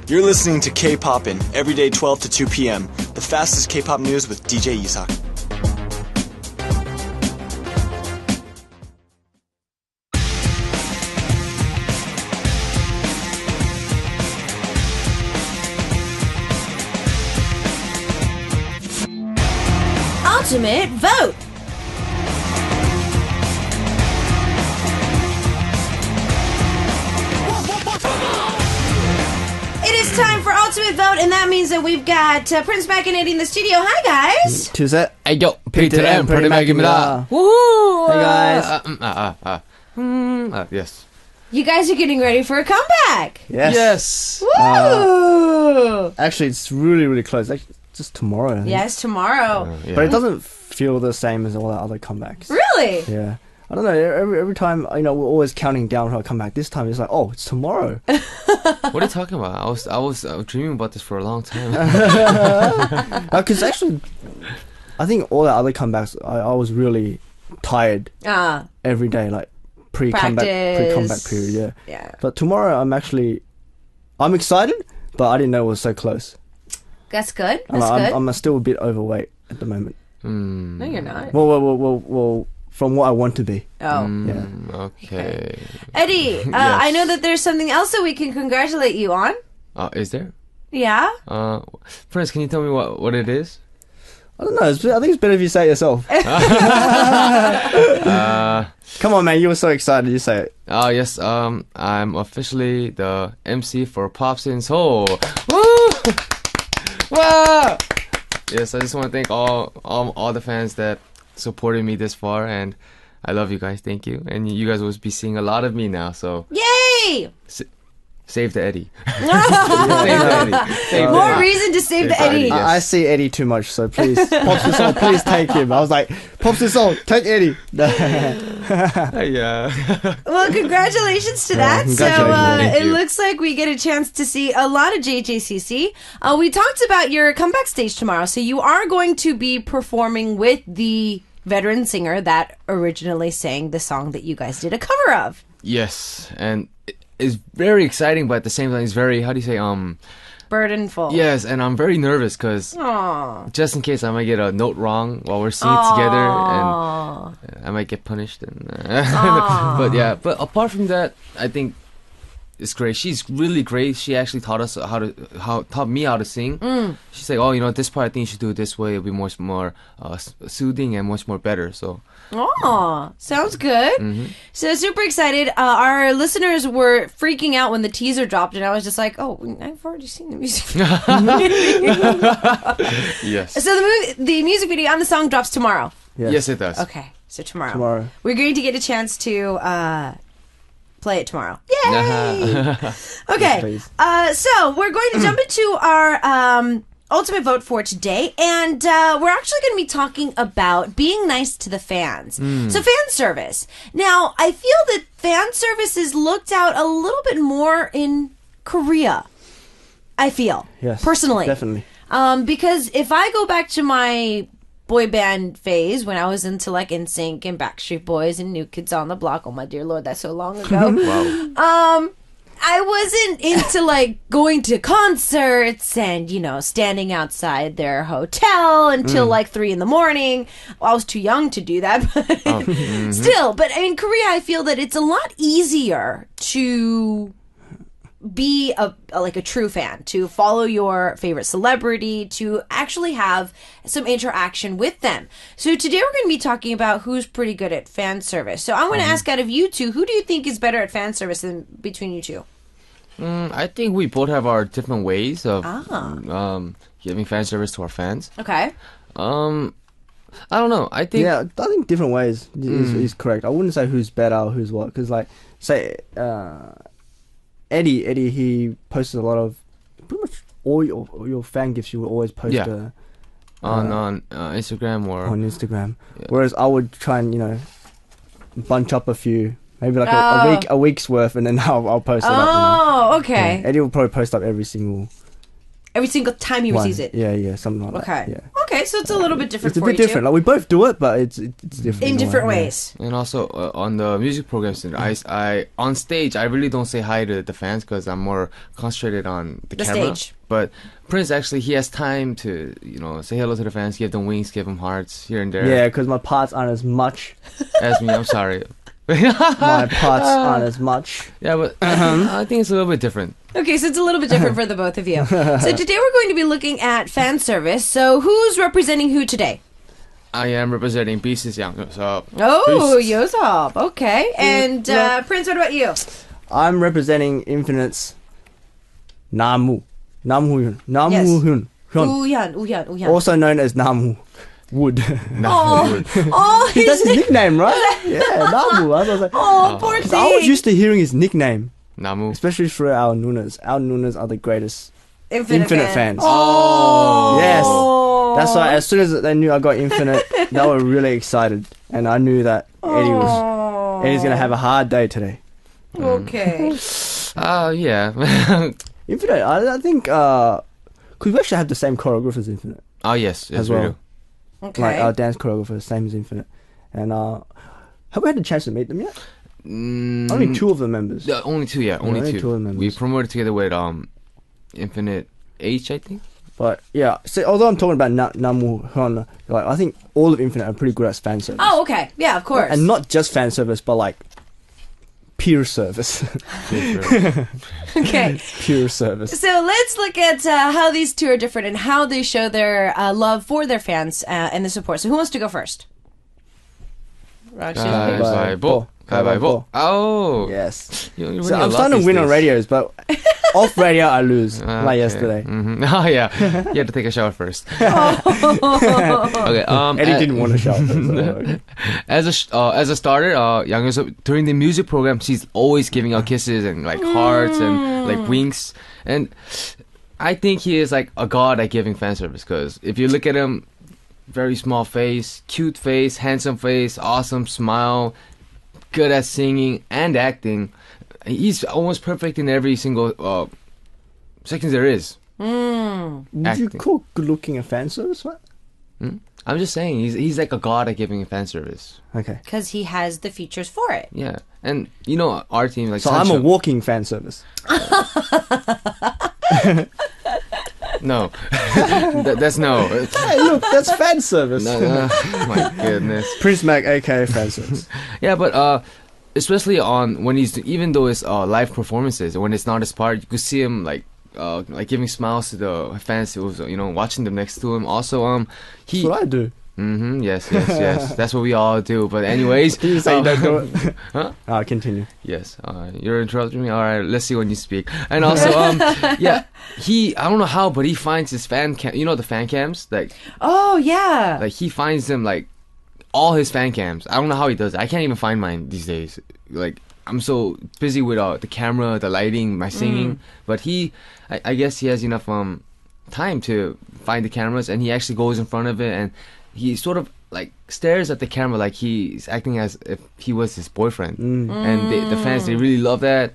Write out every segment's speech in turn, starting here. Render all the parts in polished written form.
You're listening to Kpoppin, every day 12 to 2 p.m. The fastest K-pop news with DJ Isak. Ultimate vote. It is time for Ultimate Vote, and that means that we've got Prince Mac and Eddy in the studio. Hi, guys. 투셋 Ayo, Peter and Pretty Mag입니다. Woohoo! Hey guys. Yes. You guys are getting ready for a comeback. Yes. Woo! Actually, it's really, really close. Actually, just tomorrow. I think. Yes, tomorrow. Yeah. But it doesn't feel the same as all the other comebacks. Really? Yeah. I don't know. Every time, we're always counting down for a comeback. This time, it's like, oh, it's tomorrow. What are you talking about? I was dreaming about this for a long time. Because actually, I think all the other comebacks, I was really tired every day, like pre-comeback period. Yeah. Yeah. But tomorrow, I'm excited, but I didn't know it was so close. That's good. That's good. I'm still a bit overweight at the moment. No, you're not. Well, from what I want to be. Oh. Yeah. Okay. Eddy, I know that there's something else that we can congratulate you on. Is there? Yeah? Prince, can you tell me what it is? I don't know. I think it's better if you say it yourself. Come on, man. You were so excited. You say it. Oh, yes. I'm officially the MC for Pops in Seoul. Woo! Wow! Yes, I just want to thank all the fans that supported me this far, and I love you guys. Thank you. And you guys will be seeing a lot of me now, so Yay! save the Eddy. Save the Eddy. Save More the Eddy. reason to save the Save Eddy. Yes. I see Eddie too much, so please, Pops is all, please take him. I was like, Pops is all, take Eddie. Yeah. Well, congratulations to that. So congratulations. Thank it you. looks like we get a chance to see a lot of JJCC. We talked about your comeback stage tomorrow. So you are going to be performing with the veteran singer that originally sang the song that you guys did a cover of. Yes, and it's very exciting, but at the same time, it's very, how do you say, Burdenful. yes, and I'm very nervous because Aww. just in case I might get a note wrong while we're singing together, and I might get punished. And but apart from that, I think it's great. She's really great. She actually taught us taught me how to sing. She's like, oh, this part I think you should do it this way. It'll be much more soothing and much more better. So. Oh, sounds good. So super excited. Our listeners were freaking out when the teaser dropped, and I was just like, "Oh, I've already seen the music." Yes. So the music video on the song drops tomorrow. Yes, it does. Okay, so tomorrow we're going to get a chance to play it tomorrow. Yay! Okay, please. so we're going to jump into our ultimate vote for today, and we're actually going to be talking about being nice to the fans. So fan service. Now, I feel that fan service is looked out a little bit more in Korea. I feel, Yes, personally, definitely. because if I go back to my boy band phase when I was into like NSYNC and Backstreet Boys and New Kids on the Block, oh my dear Lord, that's so long ago. Wow. I wasn't into like going to concerts and, standing outside their hotel until like 3 a.m. Well, I was too young to do that, but still. But in Korea, I feel that it's a lot easier to be a true fan, to follow your favorite celebrity, to actually have some interaction with them. So today we're going to be talking about who's pretty good at fan service. So I want to ask out of you two, who do you think is better at fan service than between you two? I think we both have our different ways of giving fan service to our fans. Okay. I don't know. I think different ways is correct. I wouldn't say who's better or who's what, because like say Eddy, he posted a lot of pretty much all your fan gifts. You will always post on Instagram or on Instagram. Yeah. Whereas I would try and bunch up a few, maybe like a week's worth, and then I'll post it up. Oh, okay. Yeah. Eddy will probably post up every single every single time he receives it. Yeah, something like that. Yeah. Okay, so it's a little bit different. It's a bit different. Like we both do it, but it's different in different ways. And also on the music programs, I on stage I really don't say hi to the fans because I'm more concentrated on the camera. Stage. But Prince actually he has time to say hello to the fans, give them wings, give them hearts here and there. Yeah, because my parts aren't as much as me. I'm sorry. My parts aren't as much. Yeah, but I think it's a little bit different. Okay, so it's a little bit different for the both of you. So today we're going to be looking at fan service. So who's representing who today? I am representing Beast's Yang Yosop. Oh, Yosop. Okay. And Prince, what about you? I'm representing Infinite's Namu. Namu Hyun. Uhyun. Also known as Namu Wood. Oh, That's his nickname, right? Yeah, Namu. I was like, poor thing. I was used to hearing his nickname. Namu. Especially for our Nunas. Our Nunas are the greatest Infinite fans. Oh. Yes. That's why as soon as they knew I got Infinite, they were really excited. And I knew that Eddie's going to have a hard day today. Okay. Yeah. Infinite, I think, because we actually have the same choreographer as Infinite. Oh, yes. As well. We do. Okay. Like our dance choreographer, same as Infinite. And have we had the chance to meet them yet? Only two of the members. Only two, yeah. Only two. Two of the members. We promoted together with Infinite H, I think. But yeah, so although I'm talking about Namu Hyun, like I think all of Infinite are pretty good at fan service. Oh, okay. Yeah, of course. And not just fan service, but like peer service. Okay. Pure service. So let's look at how these two are different and how they show their love for their fans and the support. So who wants to go first? Kaibai-bo. Oh. Yes. You're So I'm starting to win on radios, but off radio I lose. Like yesterday. Mm-hmm. Oh yeah, you had to take a shower first. Okay. Eddie didn't want to shower. So. As a starter, Yang Yosop during the music program, she's always giving out kisses and like hearts and like winks, and I think he is like a god at giving fan service because if you look at him, very small face, cute face, handsome face, awesome smile, good at singing and acting. He's almost perfect in every single section there is. Would you call good looking a fan service? What? I'm just saying he's like a god at giving fan service. Okay. Because he has the features for it. Yeah, and our team like. So I'm a walking fan service. No, that's no. Hey, look, that's fan service. No, my goodness. Prince Mac, aka fan service. Yeah, but especially on when even though it's live performances, when it's not his part, you could see him like giving smiles to the fans who was watching them next to him. Also, That's what I do. Mm-hmm. Yes. That's what we all do. But anyways, Can you say you don't do it? Huh? Continue. Yes. You're interrupting me. All right. Let's see when you speak. And also, yeah, I don't know how, but he finds his fan cam. The fan cams, like. Oh yeah. Like he finds them like all his fan cams. I don't know how he does it. I can't even find mine these days. Like I'm so busy with the camera, the lighting, my singing. But I guess he has enough time to find the cameras, and he actually goes in front of it and he sort of like stares at the camera like he's acting as if he was his boyfriend. And the fans, they really love that.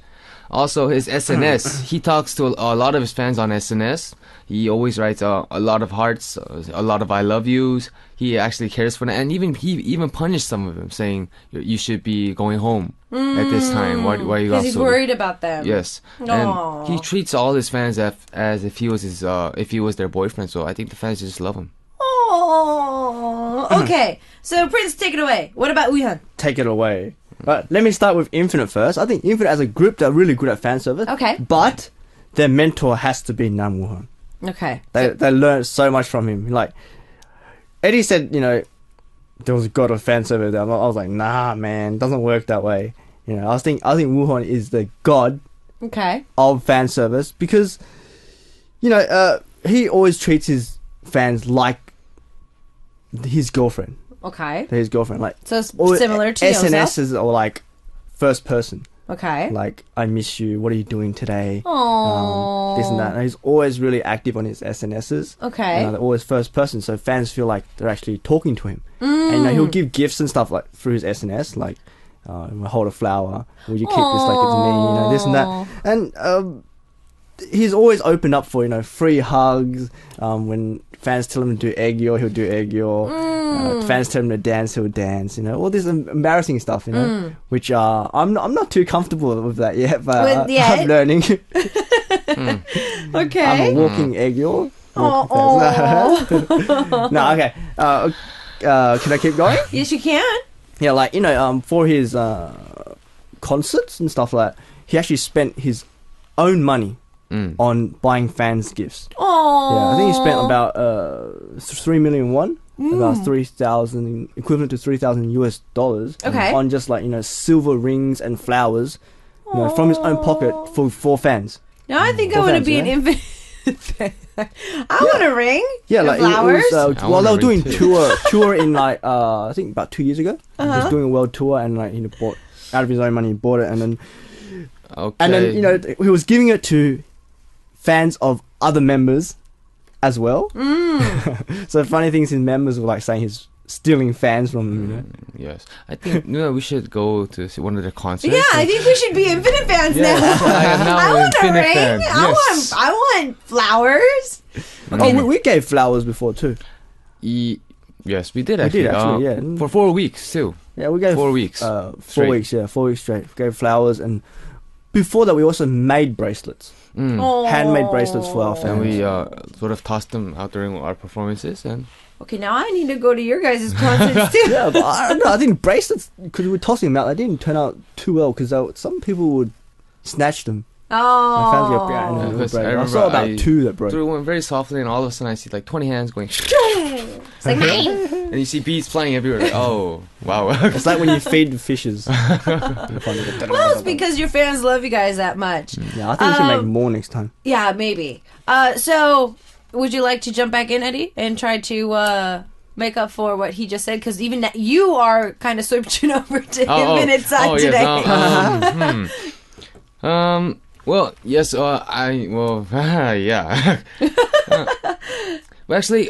Also his SNS, he talks to a lot of his fans on SNS. He always writes a lot of hearts, a lot of I love yous. He actually cares for them, and he even punished some of them, saying you should be going home at this time. Why you Because he's worried about them. Yes. And he treats all his fans as if he was their boyfriend. So I think the fans just love him. Oh, okay. So Prince, take it away. What about Uhyun? Take it away. Right, let me start with Infinite first. I think Infinite as a group, they're really good at fan service. Okay. But their mentor has to be Nam Woo-hyun. Okay. They learned so much from him. Like Eddie said, there was a god of fan service. I was like, nah, man, doesn't work that way. I think Woo-hyun is the god. Okay. Of fan service because, he always treats his fans like his girlfriend. Okay. His girlfriend, like so similar to SNSs or like first person. Okay. Like I miss you. What are you doing today? Aww. This and that. And he's always really active on his SNSs. Okay. They're always first person, so fans feel like they're actually talking to him. And he'll give gifts and stuff like through his SNS, like hold a flower. Will you keep this like it's me? This and that. And he's always opened up for, free hugs. When fans tell him to do eggyo, he'll do eggyo. Fans tell him to dance, he'll dance. All this embarrassing stuff, which I'm not too comfortable with that yet, but I'm learning. Okay. I'm a walking eggyo. No, okay. Can I keep going? Yes, you can. Yeah, like, for his concerts and stuff like that, he actually spent his own money on buying fans gifts. Oh. Yeah, I think he spent about 3 million won, about 3,000, equivalent to $3,000 on just like, silver rings and flowers, from his own pocket for 4 fans. Now I think I want to be an infinite fan. I want a ring. Yeah, like flowers. It was, they were doing tour in like I think about 2 years ago. He was doing a world tour, and like bought out of his own money, he bought it, and then he was giving it to fans of other members as well. So funny things, his members were like saying he's stealing fans from them. Yes, I think we should go to one of the concerts. Yeah, I think we should be Infinite fans now. I want a ring. Fan. Yes. I want flowers. Oh, we gave flowers before too. Yes, we did actually. Yeah. For 4 weeks too. Yeah, we gave 4 weeks. 4 weeks. Yeah, 4 weeks straight. We gave flowers, and before that, we also made bracelets. Handmade bracelets for our fans. And we sort of tossed them out during our performances. And okay, now I need to go to your guys' concerts too. Yeah, but I don't know. I think bracelets, because we were tossing them out, they didn't turn out too well because some people would snatch them. My fans get I saw about 2 that broke. Threw one very softly, and all of a sudden I see like 20 hands going. It's like mine. And you see bees flying everywhere. Like, oh, wow. It's like when you feed the fishes. Well, it's because your fans love you guys that much. Yeah, I think we should make more next time. Yeah, maybe. So, would you like to jump back in, Eddie, and try to make up for what he just said? Because even you are kind of switching over to Infinite side today. Yes, well, yes, yeah. Well, actually,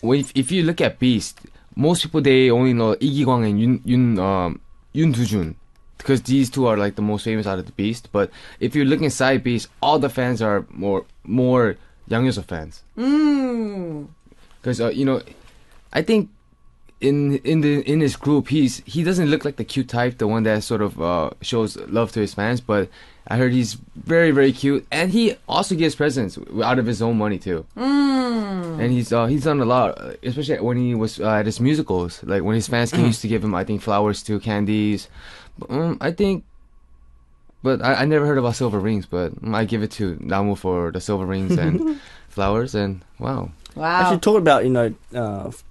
if you look at Beast, most people, they only know Lee Kwang and Yoon Do-jun, because these 2 are like the most famous out of the Beast. But if you're looking inside Beast, all the fans are more Yang Yeoseo fans. Because I think in his group, he doesn't look like the cute type, the one that sort of shows love to his fans. But I heard he's very, very cute, and he also gives presents out of his own money too. And he's done a lot, especially when he was at his musicals. Like when his fans used to give him, I think, flowers too, candies. I think, but I never heard about silver rings. But I give it to Namu for the silver rings and flowers. And wow. Actually, talking about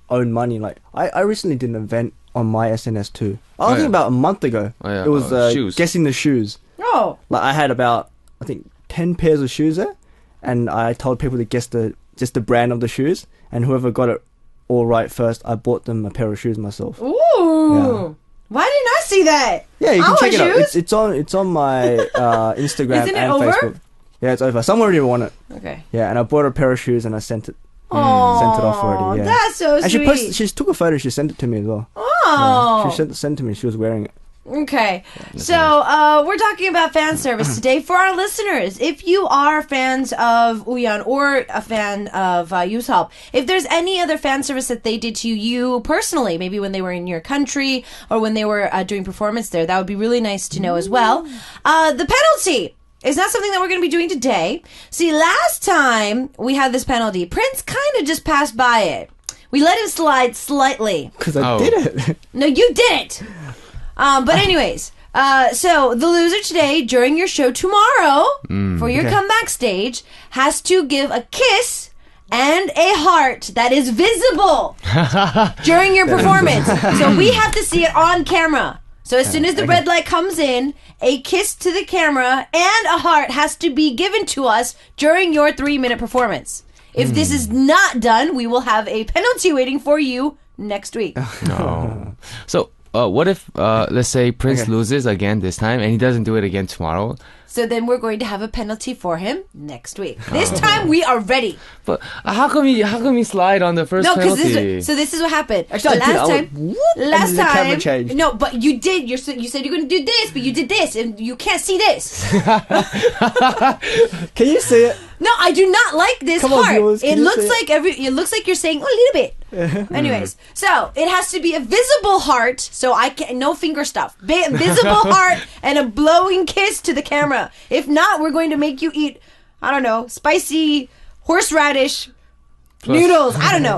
own money. Like I recently did an event on my SNS too. I think about a month ago. It was shoes. Guessing the shoes. Oh. Like I had about, I think, 10 pairs of shoes there, and I told people to guess just the brand of the shoes, and whoever got it all right first, I bought them a pair of shoes myself. Ooh. Yeah. Why didn't I see that? Yeah, you can check it out. It's on my Instagram and over? Facebook. Yeah, it's over. Someone already won it. Okay. Yeah, and I bought a pair of shoes and I sent it. Oh, sent it off already. Yeah. That's so sweet. And she took a photo. She sent it to me as well. Oh. Yeah, she sent it to me. She was wearing it. Okay, so we're talking about fan service today. For our listeners, if you are fans of Uyan or a fan of Yuseop, if there's any other fan service that they did to you personally, maybe when they were in your country or when they were doing performance there, that would be really nice to know as well. The penalty is not something that we're going to be doing today. See, last time we had this penalty, Prince kind of just passed by it. We let him slide slightly. Because I did it. No, you didn't. But anyways, so the loser today, during your show tomorrow, for your comeback stage, has to give a kiss and a heart that is visible during your performance. So we have to see it on camera. So as soon as the red light comes in, a kiss to the camera and a heart has to be given to us during your 3-minute performance. If this is not done, we will have a penalty waiting for you next week. No. So, what if let's say Prince loses again this time and he doesn't do it again tomorrow? So then we're going to have a penalty for him next week. This time we are ready. But how come you slide on the first penalty? This is what happened. Actually, last the camera time, changed. no, but you did. You said you're going to do this, but you did this, and you can't see this. Can you see it? No, I do not like this Come on, part. viewers, It looks like you're saying a little bit. Anyways, so it has to be a visible heart. So I can no finger stuff. Visible heart and a blowing kiss to the camera. If not, we're going to make you eat, I don't know, spicy horseradish noodles. I don't know.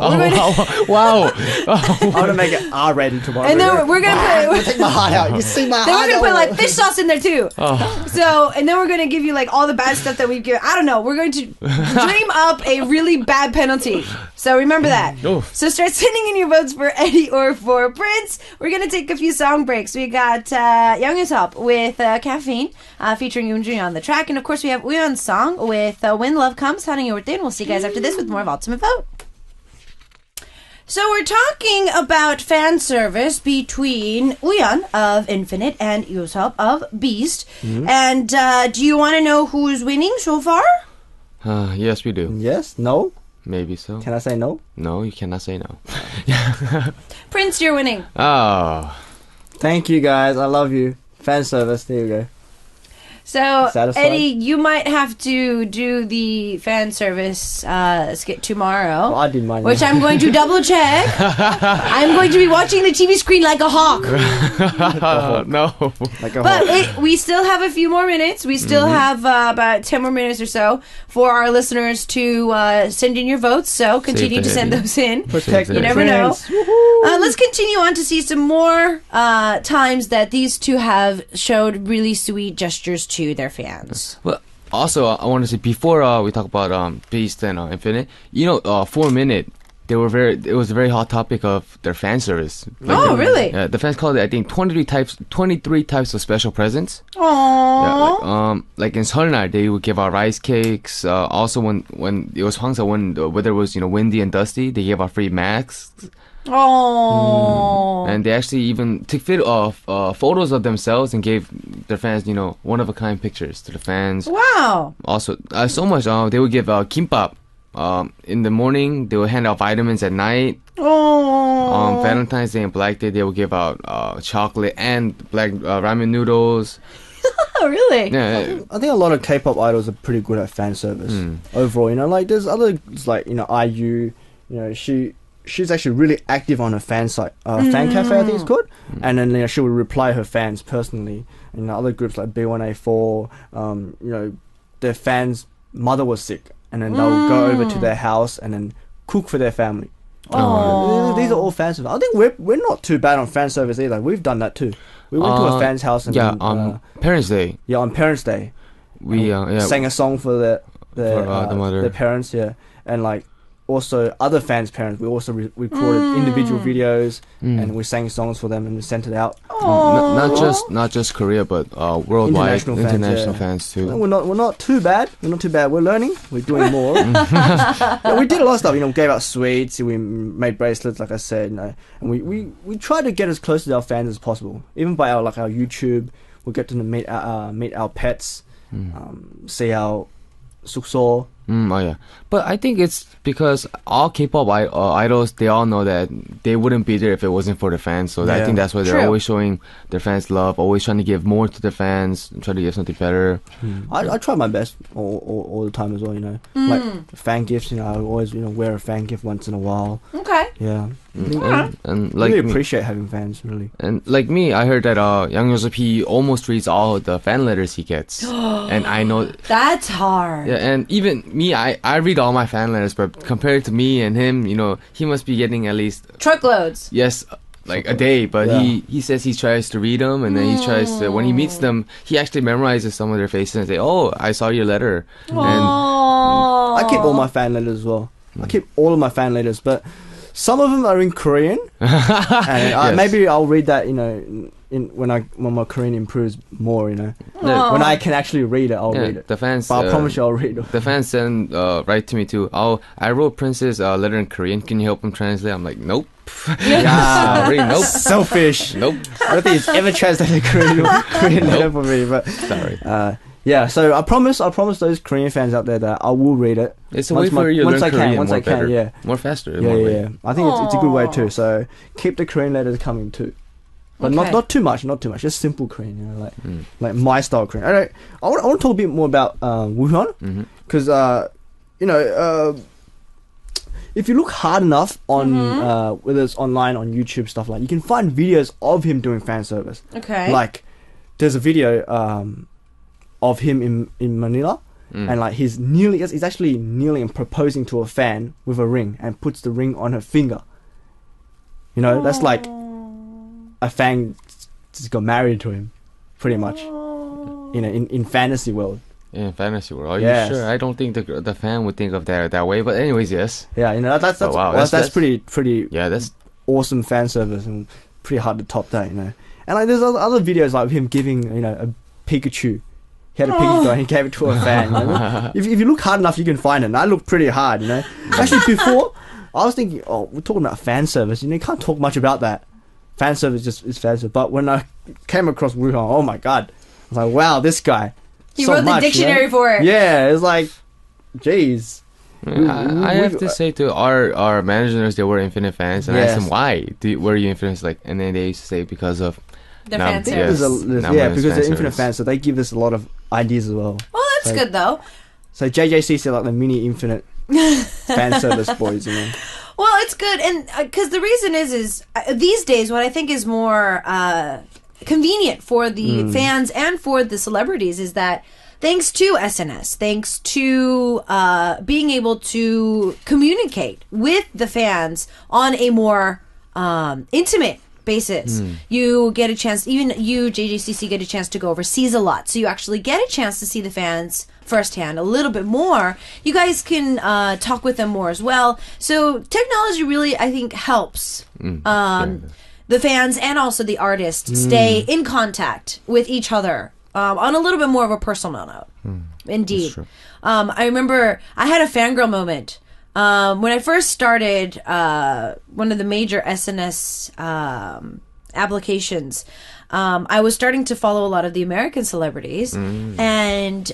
Wow. I'm gonna make it R-rated tomorrow. And then we're gonna put take my heart out. You see my heart? Then we're gonna put like fish sauce in there too. So, and then we're gonna give you like all the bad stuff that we've given. I don't know. We're going to dream up a really bad penalty. So remember that. So start sending in your votes for Eddy or for Prince. We're gonna take a few song breaks. We got Young's with Caffeine featuring Yoonjun on the track, and of course we have Uyeon's song with When Love Comes. Haning Yortin. We'll see you guys after this with more of Ultimate Vote. So we're talking about fan service between Uyeon of Infinite and Yusop of Beast. And do you want to know who's winning so far? Yes, we do. Yes? No? Maybe so. Can I say no? No, you cannot say no. Prince, you're winning. Oh. Thank you, guys. I love you. Fan service. There you go. So, Satisfied? Eddy, you might have to do the fan service skit tomorrow. Well, I did mine. Which I'm going to double check. I'm going to be watching the TV screen like a hawk. No. Like a But we still have a few more minutes. We still have about 10 more minutes or so for our listeners to send in your votes. So continue to send those in. Protect You never know. Let's continue on to see some more times that these two have showed really sweet gestures to their fans. Well, also, I want to say before we talk about Beast and Infinite, 4 Minute, it was a very hot topic of their fan service. Really? Yeah, the fans called it, I think, 23 types of special presents. Aww. Yeah, like in Seoll날, they would give out rice cakes. Also, when it was Hwangsa, when the weather was windy and dusty, they gave out free masks. Oh. And they actually even took photos of themselves and gave their fans, one of a kind pictures to the fans. Wow. Also, so much. They would give Kimbap in the morning. They would hand out vitamins at night. Oh. Valentine's Day and Black Day, they would give out chocolate and black ramen noodles. Oh, really? Yeah. I think a lot of K-pop idols are pretty good at fan service overall. Like there's others like IU. She's actually really active on her fan site, fan cafe I think it's called, and then she will reply her fans personally. And other groups like B1A4, their fans' mother was sick, and then they'll go over to their house and then cook for their family. These are all fan service. I think we're not too bad on fan service either. We've done that too. We went to a fan's house and Parents' Day. Yeah, on Parents' Day, we sang a song for the mother, their parents. Yeah, and like. Also, other fans' parents, we also recorded individual videos and we sang songs for them and we sent it out. Not just Korea, but worldwide international fans too. We're not too bad. We're learning. We're doing more. We did a lot of stuff. Gave out sweets. We made bracelets, like I said. And we try to get as close to our fans as possible. Even by our YouTube, we get to meet our pets, see our 숙소. But I think it's because all K-pop idols, they all know that they wouldn't be there if it wasn't for the fans. So I think that's why they're always showing their fans love, always trying to give more to their fans, try to give something better. I try my best all the time as well. Like fan gifts. I always wear a fan gift once in a while. Okay. Yeah. And like really appreciate having fans, really. And like me, I heard that Yang Yosep, he almost reads all the fan letters he gets, and I know that's hard. Yeah, and even me, I read all my fan letters, but compared to me and him, he must be getting at least truckloads. Yes, like a day. But he says he tries to read them, and then he tries to, when he meets them, he actually memorizes some of their faces and say, "Oh, I saw your letter." And I keep all my fan letters as well. I keep all of my fan letters, but some of them are in Korean, and maybe I'll read that. When my Korean improves more, when I can actually read it, I'll read it. The fans, but I promise you, I'll read it. The fans send write to me too. I wrote Prince's letter in Korean. Can you help him translate? I'm like, nope. Sorry, nope. Selfish. Nope. I don't think it's ever translated Korean letter for me, but Sorry. yeah. So I promise those Korean fans out there that I will read it. It's a way for you to learn Korean once more I can, better. yeah. More faster. Yeah, more yeah, way. yeah. I think it's a good way too. So keep the Korean letters coming too, but Okay. not too much. Just simple Korean. You know, like my style Korean. I want to talk a bit more about Woohyun because if you look hard enough on whether it's online on YouTube stuff like, you can find videos of him doing fan service. Okay. Like there's a video of him in Manila. And like he's actually kneeling and proposing to a fan with a ring and puts the ring on her finger. You know, that's like a fan just got married to him, pretty much. You know, in fantasy world. In fantasy world, are Yes. you sure? I don't think the fan would think of that way. But anyways, yes. Yeah, you know that's Oh, wow. that's pretty Yeah, that's awesome fan service and pretty hard to top that. You know, and like there's other videos like him giving a Pikachu. He had a Pikachu and he gave it to a fan. You know? if you look hard enough, you can find it. And I looked pretty hard, you know. Actually, before I was thinking, we're talking about fan service. You know, you can't talk much about that. Fan service is fan service. But when I came across Woohyun, oh my god, I was like, wow, this guy. He so wrote the much, dictionary you know? for it. Yeah, it's like, jeez. I have to say to our managers, they were Infinite fans, and I asked them why were you Infinite? Like, and then they used to say because of The fan yes, service. Because they're fan Infinite service. fans, so they give us a lot of ideas as well. Well, that's So- good though. So JJCC are like the mini Infinite fan service boys, you know. Well, it's good, and because the reason is these days what I think is more convenient for the fans and for the celebrities is that thanks to SNS, thanks to being able to communicate with the fans on a more intimate basis, you get a chance, even you, JJCC, get a chance to go overseas a lot. So you actually get a chance to see the fans firsthand a little bit more. You guys can talk with them more as well. So technology really, I think, helps the fans and also the artists stay in contact with each other on a little bit more of a personal note. Indeed. I remember I had a fangirl moment. When I first started one of the major SNS applications, I was starting to follow a lot of the American celebrities, and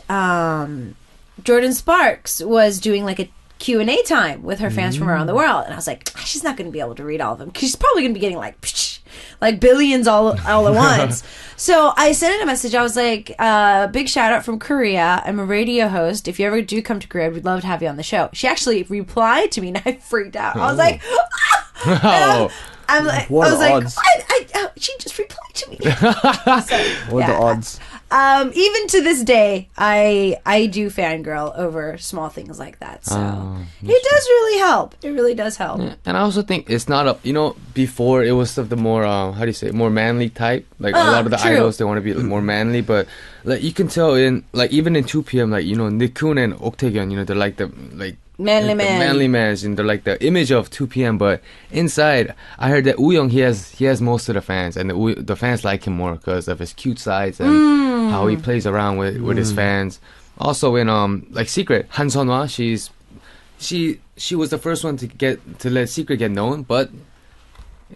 Jordan Sparks was doing like a Q&A time with her fans from around the world, and I was like, she's not going to be able to read all of them because she's probably going to be getting like billions all at once. So I sent in a message. I was like, big shout out from Korea. I'm a radio host. If you ever do come to Korea, we'd love to have you on the show. She actually replied to me and I freaked out. I was like, I'm like, What I was are the like, odds? she just replied to me. What are the odds? Even to this day, I do fangirl over small things like that. So it does really help. It really does help. Yeah, and I also think it's not before it was of the more how do you say, more manly type. Like a lot of the true. idols, they want to be more manly, but like you can tell even in 2PM, like Nickun and Oktaegon, they're like the Manly the man. manly man, and they're like the image of 2PM. But inside, I heard that Wooyoung, he has most of the fans, and the fans like him more because of his cute sides and how he plays around with his fans. Also in like Secret, Han Sunhwa, she was the first one to let Secret get known, but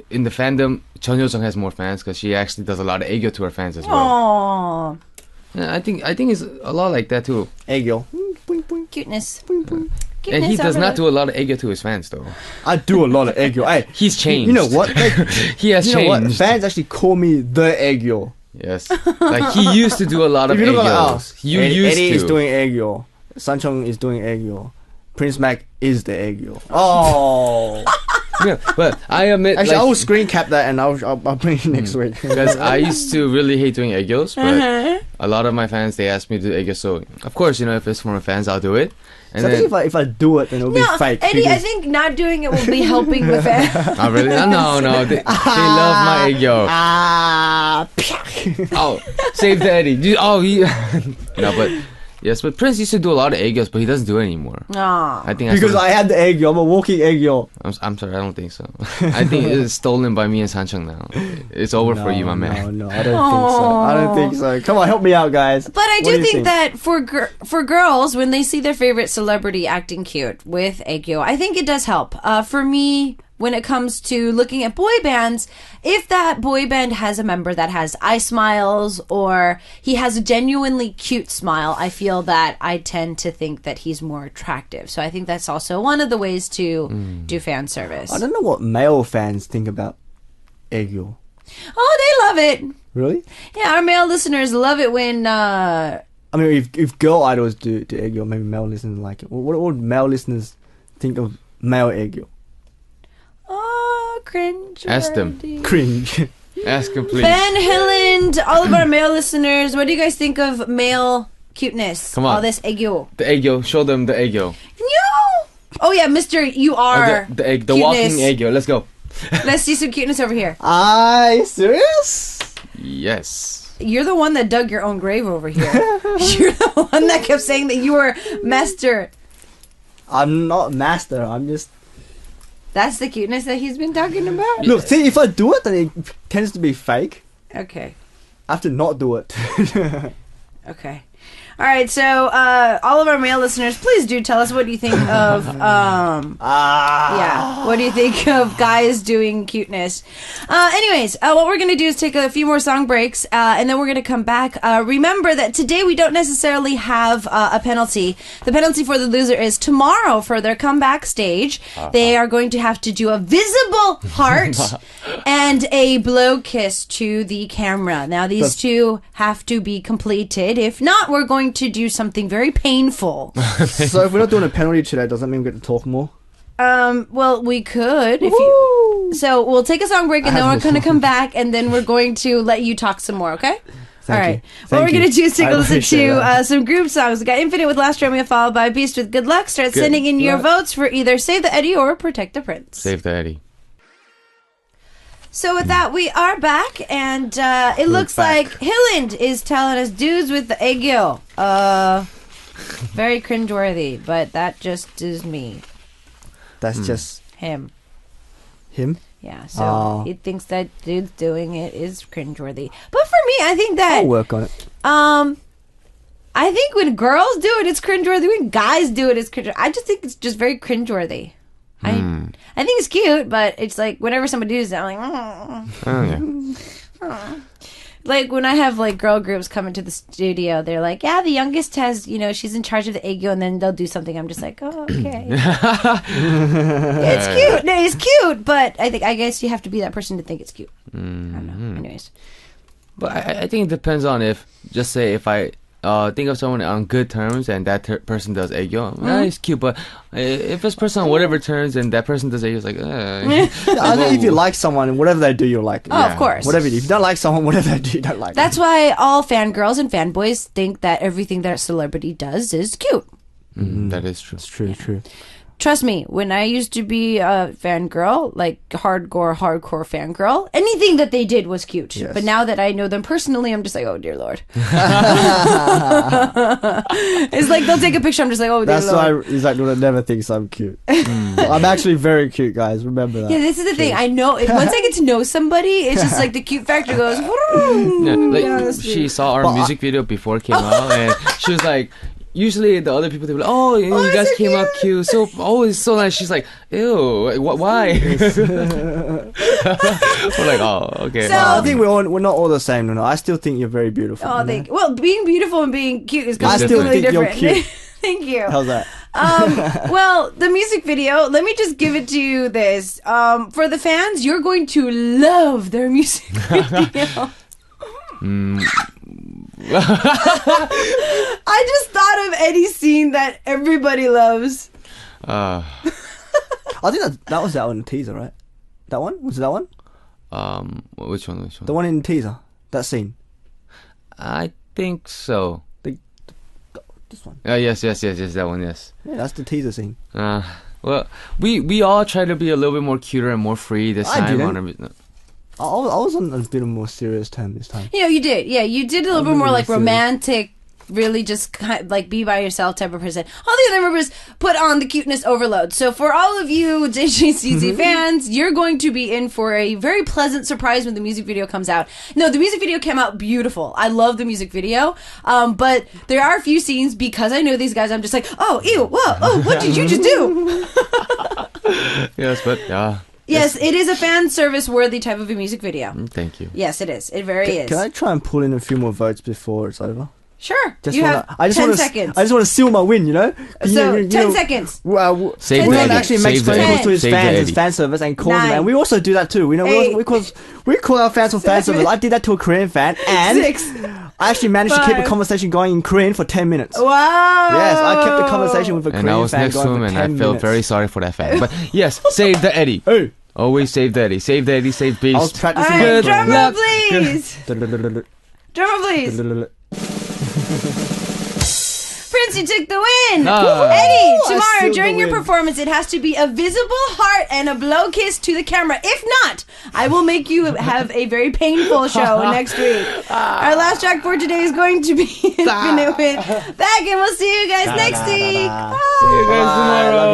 in the fandom, Chun Yo-jung has more fans because she actually does a lot of aegyo to her fans as well. Aww. Yeah, I think it's a lot like that too. Aegyo. Cuteness. And he does not do a lot of aegyo to his fans though. I do a lot of aegyo. Hey, He's changed. you know what? Like, He has you know what? changed. Fans actually call me the aegyo. Yes. Like he used to do a lot of If you look at aegyos. us, You used Eddy to. is doing aegyo. Sanchong is doing aegyo. Prince Mac is the aegyo. Oh. Yeah, but I admit, Actually, like, I will screen cap that and I'll bring it next week. because I used to really hate doing aegyos, but a lot of my fans, they ask me to do aegyo, so of course, if it's for my fans, I'll do it. And So I then, think if I do it, then it'll be No, fake. Eddie, I because- think not doing it will be helping the fans. oh really? No, they love my aegyo. Pyak. Oh, save the Eddie. No, but yes, but Prince used to do a lot of aegyos, but he doesn't do it anymore. Aw. I think Because I had the aegyo. I'm a walking aegyo. I'm sorry, I don't think so. I think it's stolen by me and Sanchung now. It's over for you, my man. No, I don't think so. I don't think so. Come on, help me out, guys. But I What do you think that for girls, when they see their favorite celebrity acting cute with aegyo, I think it does help. For me, when it comes to looking at boy bands, if that boy band has a member that has eye smiles or he has a genuinely cute smile, I feel that I tend to think that he's more attractive. So I think that's also one of the ways to do fan service. I don't know what male fans think about Aegyo. Oh, they love it. Really? Yeah, our male listeners love it when... I mean, if girl idols do Aegyo, maybe male listeners like it. What would male listeners think of male Aegyo? Oh, cringe. Ask them. Cringe. Ask him, please. Ben Hilland, all of our male listeners, what do you guys think of male cuteness? Come on. All this aegyo. The Aegyo. Show them the Aegyo. Yo! Oh yeah, Mr. You are The walking Aegyo. Let's go. Let's see some cuteness over here. Serious? Yes. You're the one that dug your own grave over here. You're the one that kept saying that you were master. I'm not master. I'm just... That's the cuteness that he's been talking about? Look, see, if I do it, then it tends to be fake. Okay. I have to not do it. Okay. All right, so all of our male listeners, please do tell us what do you think of yeah, what do you think of guys doing cuteness? Anyways, what we're going to do is take a few more song breaks, and then we're going to come back. Remember that today we don't necessarily have a penalty. The penalty for the loser is tomorrow for their comeback stage. They are going to have to do a visible heart and a blow kiss to the camera. Now, these two have to be completed. If not, we're going to do something very painful. So if we're not doing a penalty today, does that mean we get to talk more? Well, we could. If you. So we'll take a song break and then we're going to come back and then we're going to let you talk some more, okay? All right. What we're going to do is take a listen to some group songs. We got Infinite with Last Romeo, followed by Beast with Good Luck. Start sending in your votes for either Save the Eddy or Protect the Prince. Save the Eddy. So with that, we are back, and it looks like Hilland is telling us dudes with the aegyo. Very cringeworthy, but that just is me. That's just... Him. Him? Yeah, so he thinks that dudes doing it is cringeworthy. But for me, I think that... I'll work on it. I think when girls do it, it's cringeworthy. When guys do it, it's cringeworthy. I just think it's just very cringeworthy. I think it's cute, but it's like whenever somebody does it, I'm like, like when I have like girl groups come into the studio, they're like, yeah, the youngest has, she's in charge of the aegyo, and then they'll do something. I'm just like, oh, okay. It's cute. No, it's cute, but I guess you have to be that person to think it's cute. I don't know. Anyways. But I think it depends on if I think of someone on good terms and that person does aegyo, it's cute. But if this person on whatever terms and that person does aegyo, it's like, I think if you like someone, whatever they do, you like it. Oh, of course. Whatever if you don't like someone, whatever they do, you don't like That's why all fangirls and fanboys think that everything that a celebrity does is cute. That is true. It's true. Trust me, when I used to be a fangirl, like hardcore fangirl, anything that they did was cute. Yes. But now that I know them personally, I'm just like, oh dear Lord. It's like they'll take a picture, I'm just like, oh dear Lord. That's why Isaac never thinks I'm cute. I'm actually very cute, guys. Remember that. Yeah, this is the thing. I know, once I get to know somebody, it's just like the cute factor goes, she saw our music video before it came out, and she was like, usually the other people, they were like, oh, you guys so came out cute, so always so nice. She's like, ew, why? We're like, oh, okay. So, I think we're not all the same. No, I still think you're very beautiful. Oh, thank you. Well, being beautiful and being cute is I still completely think different. you're cute. Thank you. How's that? Well, the music video, let me just give it to you this. For the fans, you're going to love their music video. I just thought of Eddy's scene that everybody loves. I think that was that one in the teaser, right? That one? Was it that one? Which one? The one in the teaser. That scene. I think so. This one. Yes, that one, yes. Yeah, that's the teaser scene. Well, we all try to be a little bit more cuter and more free this time. I was on a bit of more serious term this time. You did. Yeah, you did a little bit more like romantic, really just kind of like be by yourself type of person. All the other members put on the cuteness overload. So for all of you JJCC fans, you're going to be in for a very pleasant surprise when the music video comes out. No, the music video came out beautiful. I love the music video. But there are a few scenes, because I know these guys, I'm just like, oh, ew, whoa, oh, what did you just do? Yes, but yeah. Yes, it is a fan service worthy type of a music video. Thank you. Yes, it is. It very is. Can I try and pull in a few more votes before it's over? Sure. Just you wanna, have 10 wanna, seconds. I just want to seal my win, you know? So, 10 seconds. Well, Save we the don't Eddy. actually make Save the phone calls Eddy. to his Save the fans, his Eddy. fan service, and call them. 9. And we also do that too. You know, 8. we call our fans from fan service. I did that to a Korean fan, and 6. I actually managed to keep a 5. conversation going in Korean for 10 minutes. Wow. Yes, I kept the conversation with a And Korean I was fan next to going him, for and 10 I felt minutes. very sorry for that fan. But yes, save the Eddy. Hey, Always save the Eddy. Save the Eddy. Save I was Beast. All practicing. right, Good drum roll, luck. please. Drum roll, please. Prince, you took the win. Ah. Eddie, I tomorrow sealed during the your win. performance, it has to be a visible heart and a blow kiss to the camera. If not, I will make you have a very painful show next week. Our last track for today is going to be Infinite with Back, and we'll see you guys next week. Bye. See you guys tomorrow.